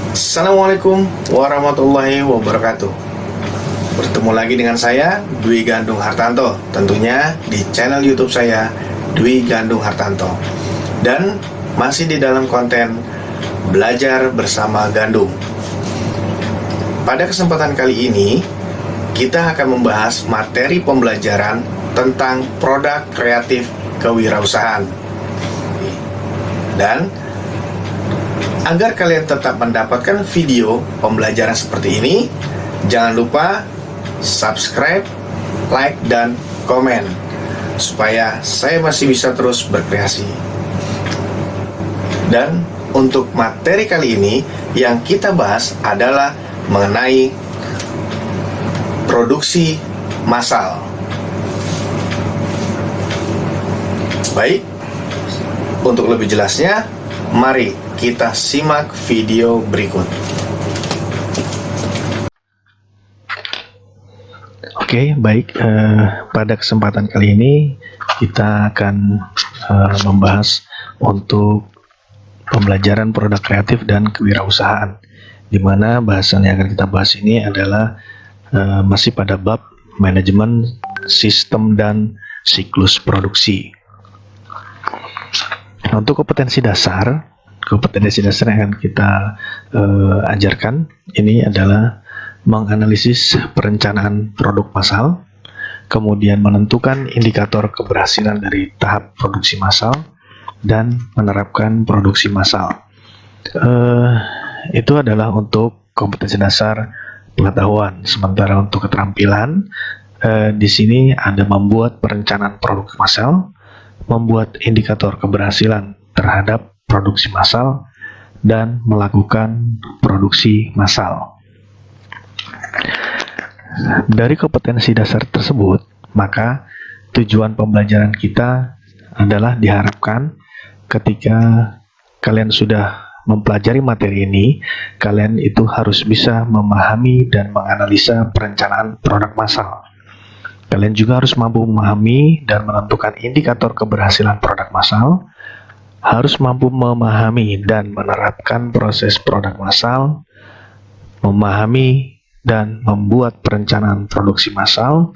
Assalamualaikum warahmatullahi wabarakatuh. Bertemu lagi dengan saya, Dwi Gandung Hartanto, tentunya di channel YouTube saya, Dwi Gandung Hartanto. Dan masih di dalam konten Belajar Bersama Gandung. Pada kesempatan kali ini, kita akan membahas materi pembelajaran tentang produk kreatif kewirausahaan. Dan agar kalian tetap mendapatkan video pembelajaran seperti ini, jangan lupa subscribe, like, dan komen supaya saya masih bisa terus berkreasi. Dan untuk materi kali ini yang kita bahas adalah mengenai produksi massal. Baik, untuk lebih jelasnya, mari kita simak video berikut. Oke, baik. Pada kesempatan kali ini kita akan membahas untuk pembelajaran produk kreatif dan kewirausahaan, di mana bahasan yang akan kita bahas ini adalah masih pada bab manajemen sistem dan siklus produksi. Untuk kompetensi dasar yang akan kita ajarkan ini adalah menganalisis perencanaan produk massal, kemudian menentukan indikator keberhasilan dari tahap produksi massal, dan menerapkan produksi massal. Itu adalah untuk kompetensi dasar pengetahuan. Sementara untuk keterampilan, di sini ada membuat perencanaan produk massal, membuat indikator keberhasilan terhadap produksi massal, dan melakukan produksi massal. Dari kompetensi dasar tersebut, maka tujuan pembelajaran kita adalah diharapkan ketika kalian sudah mempelajari materi ini, kalian itu harus bisa memahami dan menganalisa perencanaan produk massal. Kalian juga harus mampu memahami dan menentukan indikator keberhasilan produk massal, harus mampu memahami dan menerapkan proses produk massal, memahami dan membuat perencanaan produksi massal,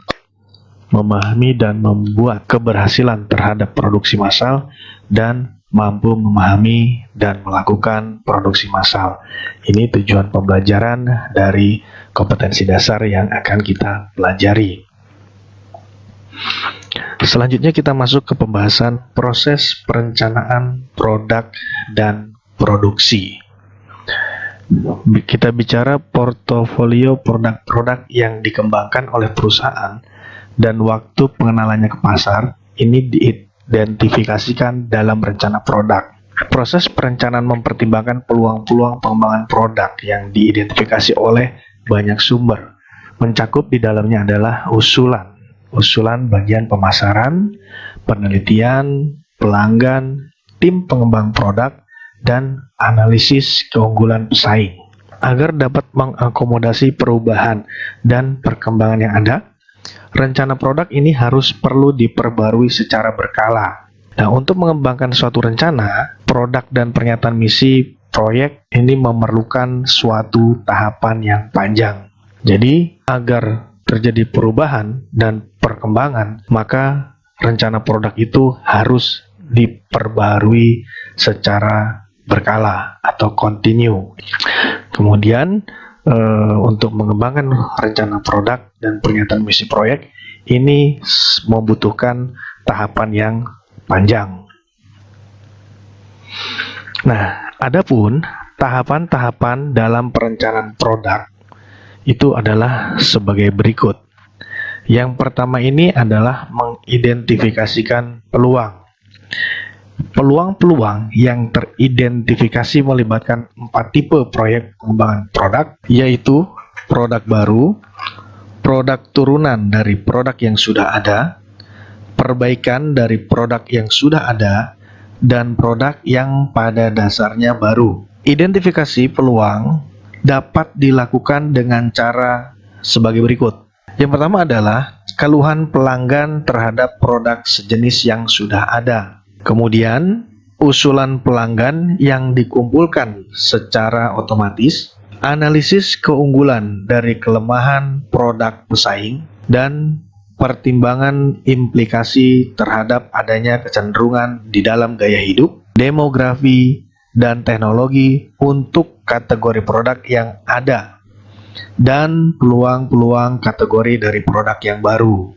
memahami dan membuat keberhasilan terhadap produksi massal, dan mampu memahami dan melakukan produksi massal. Ini tujuan pembelajaran dari kompetensi dasar yang akan kita pelajari. Selanjutnya kita masuk ke pembahasan proses perencanaan produk dan produksi. Kita bicara portofolio produk-produk yang dikembangkan oleh perusahaan dan waktu pengenalannya ke pasar. Ini diidentifikasikan dalam rencana produk. Proses perencanaan mempertimbangkan peluang-peluang pengembangan produk yang diidentifikasi oleh banyak sumber. Mencakup di dalamnya adalah usulan bagian pemasaran, penelitian, pelanggan, tim pengembang produk, dan analisis keunggulan pesaing. Agar dapat mengakomodasi perubahan dan perkembangan yang ada, rencana produk ini perlu diperbarui secara berkala. Nah, untuk mengembangkan suatu rencana, produk dan pernyataan misi proyek ini memerlukan suatu tahapan yang panjang. Jadi, agar terjadi perubahan dan perkembangan, maka rencana produk itu harus diperbarui secara berkala atau kontinu. Kemudian untuk mengembangkan rencana produk dan pernyataan misi proyek ini membutuhkan tahapan yang panjang. Nah, adapun tahapan-tahapan dalam perencanaan produk itu adalah sebagai berikut. Yang pertama ini adalah mengidentifikasikan peluang. Peluang-peluang yang teridentifikasi melibatkan 4 tipe proyek pengembangan produk, yaitu produk baru, produk turunan dari produk yang sudah ada, perbaikan dari produk yang sudah ada, dan produk yang pada dasarnya baru. Identifikasi peluang dapat dilakukan dengan cara sebagai berikut. Yang pertama adalah keluhan pelanggan terhadap produk sejenis yang sudah ada. Kemudian, usulan pelanggan yang dikumpulkan secara otomatis, analisis keunggulan dari kelemahan produk pesaing, dan pertimbangan implikasi terhadap adanya kecenderungan di dalam gaya hidup, demografi, dan teknologi untuk kategori produk yang ada, dan peluang-peluang kategori dari produk yang baru.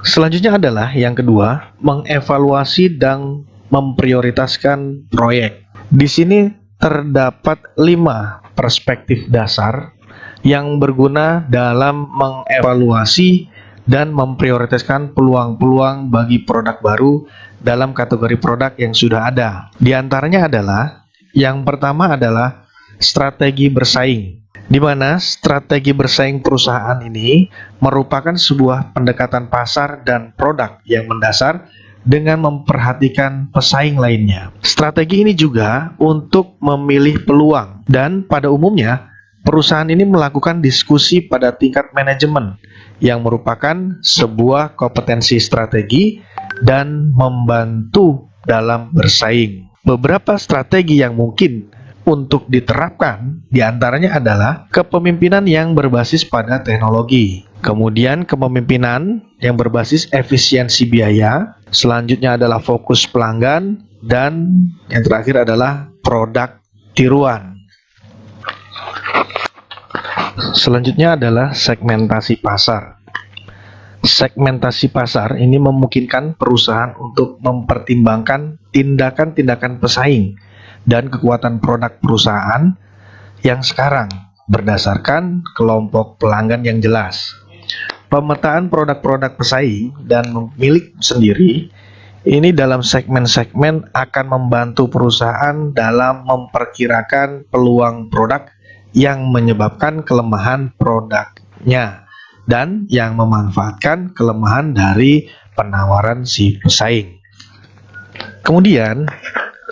Selanjutnya adalah yang kedua, mengevaluasi dan memprioritaskan proyek. Di sini terdapat 5 perspektif dasar yang berguna dalam mengevaluasi dan memprioritaskan peluang-peluang bagi produk baru dalam kategori produk yang sudah ada. Di antaranya adalah, yang pertama adalah strategi bersaing, di mana strategi bersaing perusahaan ini merupakan sebuah pendekatan pasar dan produk yang mendasar dengan memperhatikan pesaing lainnya. Strategi ini juga untuk memilih peluang, dan pada umumnya perusahaan ini melakukan diskusi pada tingkat manajemen yang merupakan sebuah kompetensi strategi dan membantu dalam bersaing. Beberapa strategi yang mungkin untuk diterapkan diantaranya adalah kepemimpinan yang berbasis pada teknologi, kemudian kepemimpinan yang berbasis efisiensi biaya, selanjutnya adalah fokus pelanggan, dan yang terakhir adalah produk tiruan. Selanjutnya adalah segmentasi pasar. Segmentasi pasar ini memungkinkan perusahaan untuk mempertimbangkan tindakan-tindakan pesaing dan kekuatan produk perusahaan yang sekarang berdasarkan kelompok pelanggan yang jelas. Pemetaan produk-produk pesaing dan milik sendiri ini dalam segmen-segmen akan membantu perusahaan dalam memperkirakan peluang produk yang menyebabkan kelemahan produknya dan yang memanfaatkan kelemahan dari penawaran si pesaing. Kemudian,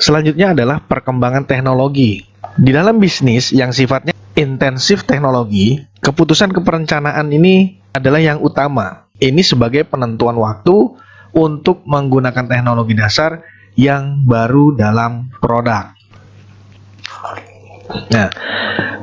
selanjutnya adalah perkembangan teknologi. Di dalam bisnis yang sifatnya intensif teknologi, keputusan keperencanaan ini adalah yang utama. Ini sebagai penentuan waktu untuk menggunakan teknologi dasar yang baru dalam produk. Nah,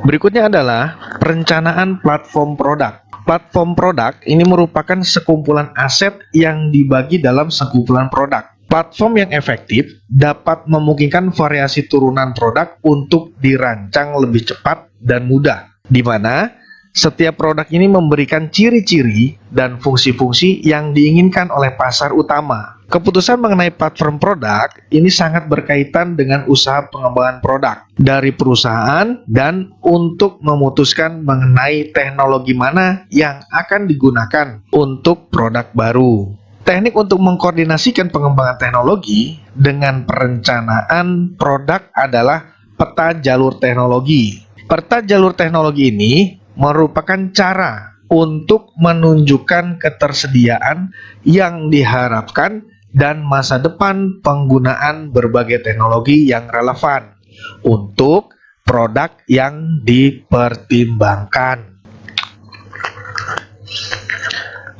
berikutnya adalah perencanaan platform produk. Platform produk ini merupakan sekumpulan aset yang dibagi dalam sekumpulan produk. Platform yang efektif dapat memungkinkan variasi turunan produk untuk dirancang lebih cepat dan mudah, di mana setiap produk ini memberikan ciri-ciri dan fungsi-fungsi yang diinginkan oleh pasar utama. Keputusan mengenai platform produk ini sangat berkaitan dengan usaha pengembangan produk dari perusahaan dan untuk memutuskan mengenai teknologi mana yang akan digunakan untuk produk baru. Teknik untuk mengkoordinasikan pengembangan teknologi dengan perencanaan produk adalah peta jalur teknologi. Peta jalur teknologi ini merupakan cara untuk menunjukkan ketersediaan yang diharapkan dan masa depan penggunaan berbagai teknologi yang relevan untuk produk yang dipertimbangkan.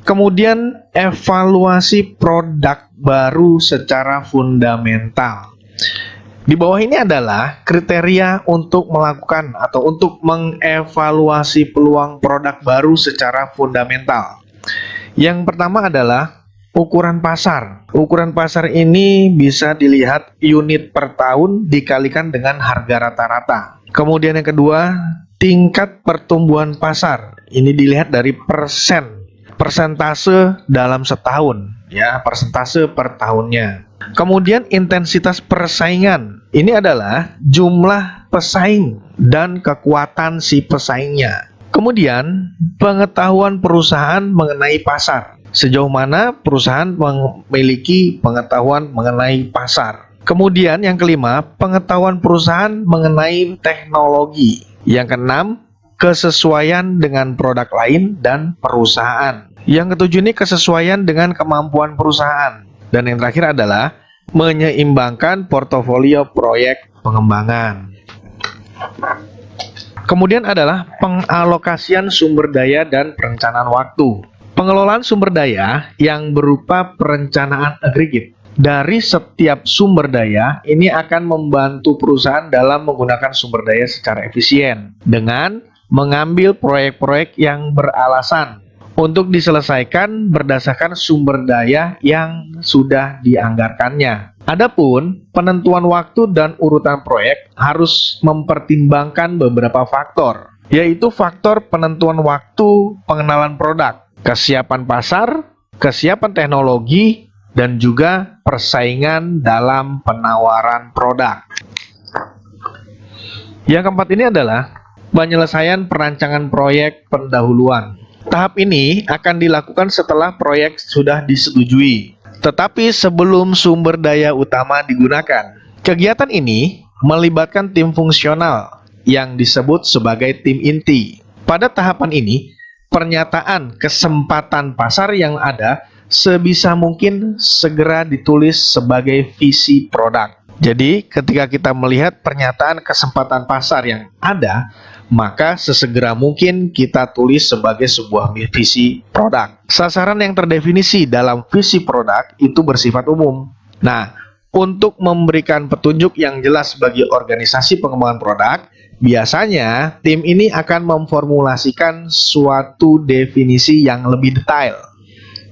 Kemudian evaluasi produk baru secara fundamental. Di bawah ini adalah kriteria untuk melakukan atau untuk mengevaluasi peluang produk baru secara fundamental. Yang pertama adalah ukuran pasar. Ukuran pasar ini bisa dilihat unit per tahun dikalikan dengan harga rata-rata. Kemudian yang kedua, tingkat pertumbuhan pasar. Ini dilihat dari persentase dalam setahun, ya, persentase per tahunnya. Kemudian intensitas persaingan. Ini adalah jumlah pesaing dan kekuatan si pesaingnya. Kemudian pengetahuan perusahaan mengenai pasar. Sejauh mana perusahaan memiliki pengetahuan mengenai pasar. Kemudian yang kelima, pengetahuan perusahaan mengenai teknologi. Yang keenam, kesesuaian dengan produk lain dan perusahaan. Yang ketujuh ini kesesuaian dengan kemampuan perusahaan. Dan yang terakhir adalah menyeimbangkan portofolio proyek pengembangan. Kemudian adalah pengalokasian sumber daya dan perencanaan waktu. Pengelolaan sumber daya yang berupa perencanaan aggregate dari setiap sumber daya ini akan membantu perusahaan dalam menggunakan sumber daya secara efisien dengan mengambil proyek-proyek yang beralasan untuk diselesaikan berdasarkan sumber daya yang sudah dianggarkannya. Adapun penentuan waktu dan urutan proyek harus mempertimbangkan beberapa faktor, yaitu faktor penentuan waktu pengenalan produk, kesiapan pasar, kesiapan teknologi, dan juga persaingan dalam penawaran produk. Yang keempat ini adalah penyelesaian perancangan proyek pendahuluan. Tahap ini akan dilakukan setelah proyek sudah disetujui, tetapi sebelum sumber daya utama digunakan. Kegiatan ini melibatkan tim fungsional yang disebut sebagai tim inti. Pada tahapan ini, pernyataan kesempatan pasar yang ada sebisa mungkin segera ditulis sebagai visi produk. Jadi, ketika kita melihat pernyataan kesempatan pasar yang ada, maka sesegera mungkin kita tulis sebagai sebuah visi produk. Sasaran yang terdefinisi dalam visi produk itu bersifat umum. Nah, untuk memberikan petunjuk yang jelas bagi organisasi pengembangan produk, biasanya tim ini akan memformulasikan suatu definisi yang lebih detail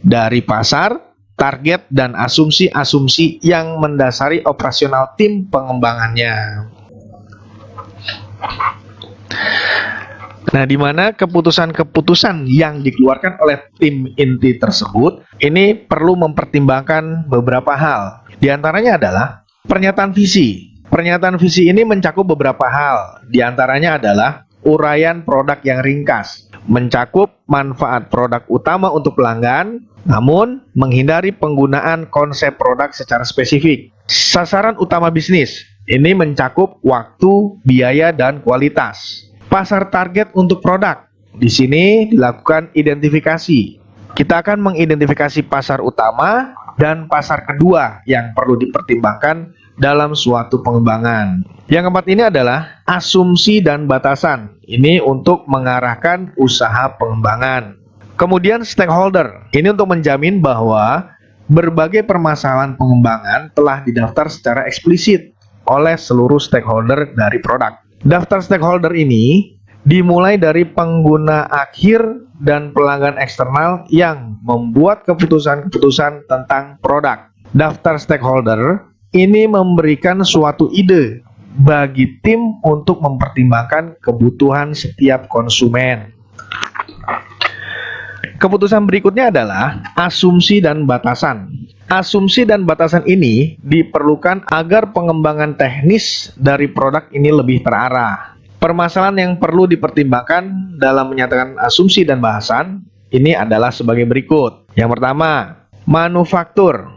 dari pasar, target, dan asumsi-asumsi yang mendasari operasional tim pengembangannya. Nah, di mana keputusan-keputusan yang dikeluarkan oleh tim inti tersebut ini perlu mempertimbangkan beberapa hal. Di antaranya adalah pernyataan visi. Pernyataan visi ini mencakup beberapa hal. Di antaranya adalah uraian produk yang ringkas, mencakup manfaat produk utama untuk pelanggan, namun menghindari penggunaan konsep produk secara spesifik. Sasaran utama bisnis ini mencakup waktu, biaya, dan kualitas. Pasar target untuk produk. Di sini dilakukan identifikasi. Kita akan mengidentifikasi pasar utama dan pasar kedua yang perlu dipertimbangkan dalam suatu pengembangan. Yang keempat ini adalah asumsi dan batasan. Ini untuk mengarahkan usaha pengembangan. Kemudian stakeholder. Ini untuk menjamin bahwa berbagai permasalahan pengembangan telah didaftar secara eksplisit oleh seluruh stakeholder dari produk. Daftar stakeholder ini dimulai dari pengguna akhir dan pelanggan eksternal yang membuat keputusan-keputusan tentang produk. Daftar stakeholder ini memberikan suatu ide bagi tim untuk mempertimbangkan kebutuhan setiap konsumen. Keputusan berikutnya adalah asumsi dan batasan. Asumsi dan batasan ini diperlukan agar pengembangan teknis dari produk ini lebih terarah. Permasalahan yang perlu dipertimbangkan dalam menyatakan asumsi dan bahasan ini adalah sebagai berikut. Yang pertama, manufaktur.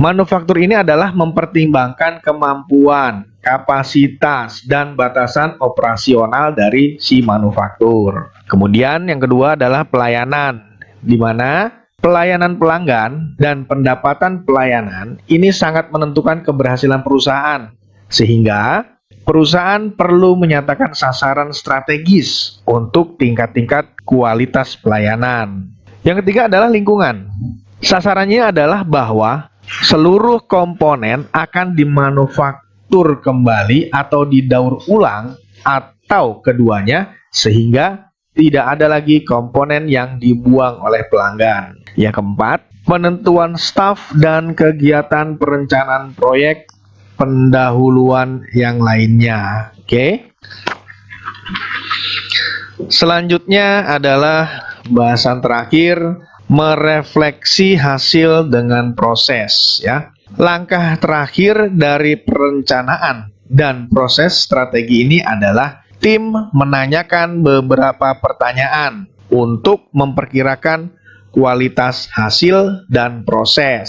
Manufaktur ini adalah mempertimbangkan kemampuan, kapasitas, dan batasan operasional dari si manufaktur. Kemudian yang kedua adalah pelayanan, di mana pelayanan pelanggan dan pendapatan pelayanan ini sangat menentukan keberhasilan perusahaan, sehingga perusahaan perlu menyatakan sasaran strategis untuk tingkat-tingkat kualitas pelayanan. Yang ketiga adalah lingkungan. Sasarannya adalah bahwa seluruh komponen akan dimanufaktur kembali atau didaur ulang atau keduanya, sehingga tidak ada lagi komponen yang dibuang oleh pelanggan. Yang keempat, penentuan staf dan kegiatan perencanaan proyek pendahuluan yang lainnya. Oke. Selanjutnya adalah bahasan terakhir, merefleksi hasil dengan proses, ya. Langkah terakhir dari perencanaan dan proses strategi ini adalah tim menanyakan beberapa pertanyaan untuk memperkirakan kualitas hasil dan proses.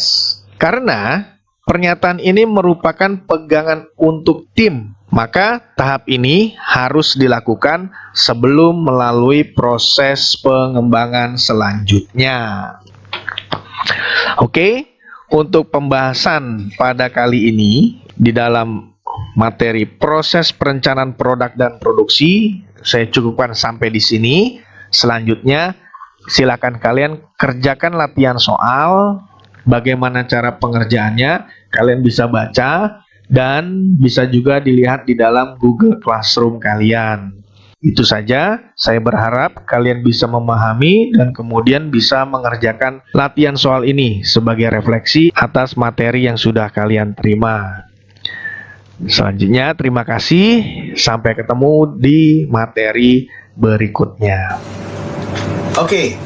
Karena pernyataan ini merupakan pegangan untuk tim, maka tahap ini harus dilakukan sebelum melalui proses pengembangan selanjutnya. Oke, untuk pembahasan pada kali ini di dalam materi proses perencanaan produk dan produksi. Saya cukupkan sampai di sini. Selanjutnya, silakan kalian kerjakan latihan soal. Bagaimana cara pengerjaannya? Kalian bisa baca dan bisa juga dilihat di dalam Google Classroom kalian. Itu saja, saya berharap kalian bisa memahami dan kemudian bisa mengerjakan latihan soal ini sebagai refleksi atas materi yang sudah kalian terima. Selanjutnya, terima kasih. Sampai ketemu di materi berikutnya. Oke,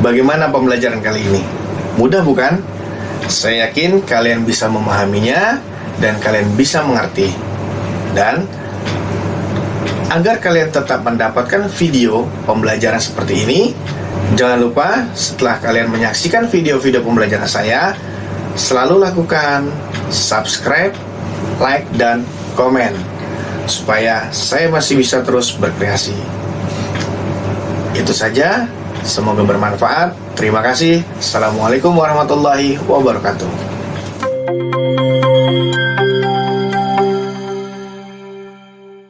bagaimana pembelajaran kali ini? Mudah bukan? Saya yakin kalian bisa memahaminya dan kalian bisa mengerti. Dan agar kalian tetap mendapatkan video pembelajaran seperti ini, jangan lupa setelah kalian menyaksikan video-video pembelajaran saya, selalu lakukan subscribe, like, dan komen supaya saya masih bisa terus berkreasi. Itu saja, semoga bermanfaat. Terima kasih. Assalamualaikum warahmatullahi wabarakatuh.